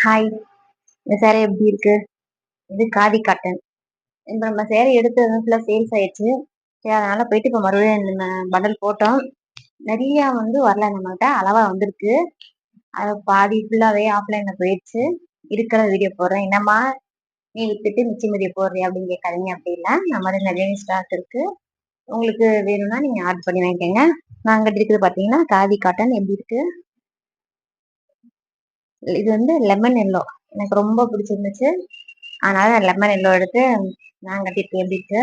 Hi. இந்த சேலை எப்படி இருக்கு? இது காதி காட்டன். இப்ப நம்ம சேலை எடுத்தது ஃபுல்லா சேல்ஸ் ஆயிடுச்சு. சரி அதனால போயிட்டு இப்ப மறுபடியும் நம்ம பண்டல் போட்டோம். நெறைய வரல நம்மள்ட்ட. அளவா வந்திருக்கு. அது பாதி ஃபுல்லாவே ஆஃப்லைன்ல போயிடுச்சு. இருக்கிற வீடியோ போடுறேன். என்னம்மா நீ வித்துட்டு மிச்ச மீதிய போடுறியா அப்படின்னு கேட்காதீங்க. அப்படி இல்ல. நம்மள்ட்ட நெறைய ஸ்டாக் இருக்கு. உங்களுக்கு வேணும்னா நீங்க ஆர்டர் பண்ணி வாங்கிக்கோங்க. நாங்க இருக்கிறது பாத்தீங்கன்னா காதி காட்டன் எப்படி இருக்கு? இது லெமன் எல்லோ. எனக்கு ரொம்ப பிடிச்சிருந்துச்சு. அதனால லெமன் எல்லோ எடுத்து நான் கட்டிருக்கேன். எப்படி இருக்கு?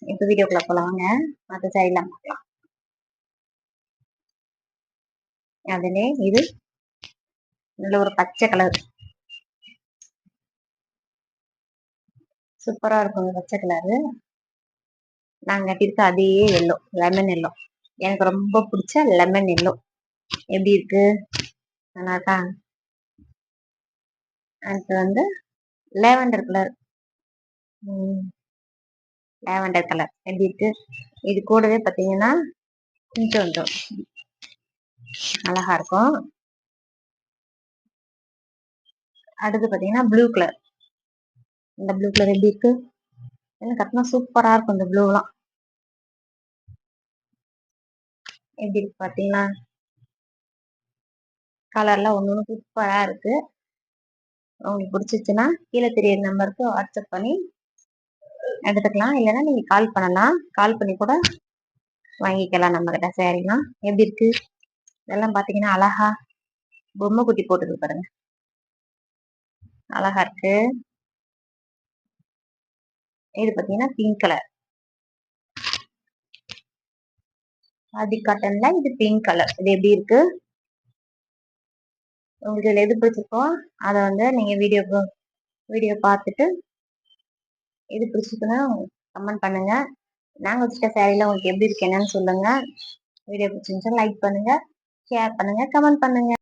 இப்ப வீடியோக்குள்ள போலாம் வாங்க. மத்த சாரிலாம் பார்க்கலாம். அதுலே இது நல்ல ஒரு பச்சை கலர். சூப்பரா இருக்கும் பச்சை கலரு. நான் கட்டிருக்க அதே எல்லோ, லெமன் எல்லோ. எனக்கு ரொம்ப பிடிச்ச லெமன் எல்லோ. எப்படி இருக்கு? நல்லா இருக்கா? அடுத்து லேவண்டர் கலர். லேவண்டர் கலர் எப்படி இருக்கு? இது கூடவே பாத்தீங்கன்னா கொஞ்சம் அழகா இருக்கும். அடுத்து பாத்தீங்கன்னா ப்ளூ கலர். இந்த ப்ளூ கலர் எப்படி இருக்கு? எனக்கு கட்டினா சூப்பரா இருக்கும் இந்த ப்ளூலாம். எப்படி இருக்கு பாத்தீங்கன்னா கலர்லாம் ஒண்ணு சூப்பரா இருக்கு. உங்களுக்கு பிடிச்சிச்சுன்னா கீழே தெரியுற நம்பருக்கு வாட்ஸ்அப் பண்ணி எடுத்துக்கலாம். இல்லைன்னா நீங்க கால் பண்ணலாம். கால் பண்ணி கூட வாங்கிக்கலாம் நம்ம கிட்ட சேரீலாம். எப்படி இருக்கு? இதெல்லாம் பாத்தீங்கன்னா அழகா பொம்மை குட்டி போட்டுருக்கு பாருங்க. அழகா இருக்கு. இது பாத்தீங்கன்னா பிங்க் கலர். ஆதி காட்டன்ல இது பிங்க் கலர். இது எப்படி இருக்கு? உங்களுக்கு இதுல எது பிடிச்சிருக்கோ அதை நீங்க வீடியோ பார்த்துட்டு எது பிடிச்சிருக்குன்னா கமெண்ட் பண்ணுங்க. நாங்க வச்சுட்ட சேரீல உங்களுக்கு எப்படி இருக்கு என்னன்னு சொல்லுங்க. வீடியோ பிடிச்சிருந்துச்சா லைக் பண்ணுங்க, ஷேர் பண்ணுங்க, கமெண்ட் பண்ணுங்க.